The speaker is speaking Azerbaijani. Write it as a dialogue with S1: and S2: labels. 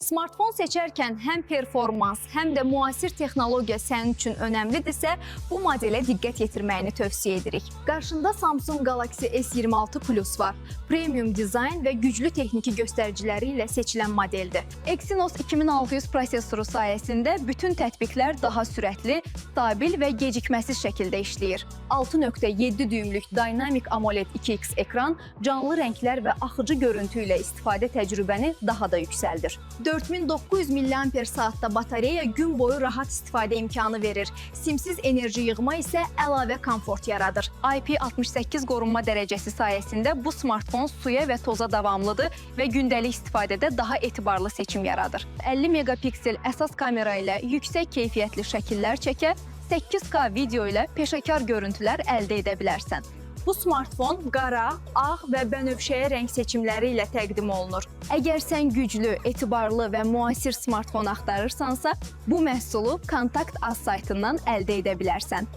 S1: Smartfon seçərkən həm performans, həm də müasir texnologiya sənin üçün önəmlidirsə, bu modelə diqqət yetirməyini tövsiyə edirik. Qarşında Samsung Galaxy S26 Plus var. Premium dizayn və güclü texniki göstəriciləri ilə seçilən modeldir. Exynos 2600 prosesoru sayəsində bütün tətbiqlər daha sürətli, stabil və gecikməsiz şəkildə işləyir. 6.7 düymlük Dynamic AMOLED 2X ekran canlı rənglər və axıcı görüntü ilə istifadə təcrübəni daha da yüksəldir. 4900 mAh-da batareya gün boyu rahat istifadə imkanı verir. Simsiz enerji yığma isə əlavə komfort yaradır. IP68 qorunma dərəcəsi sayəsində bu smartfon suya və toza davamlıdır və gündəlik istifadədə daha etibarlı seçim yaradır. 50 megapiksel əsas kamera ilə yüksək keyfiyyətli şəkillər çəkə, 8K video ilə peşəkar görüntülər əldə edə bilərsən. Bu smartfon qara, ağ və bənövşəyə rəng seçimləri ilə təqdim olunur. Əgər sən güclü, etibarlı və müasir smartfon axtarırsansa, bu məhsulu Kontakt.az saytından əldə edə bilərsən.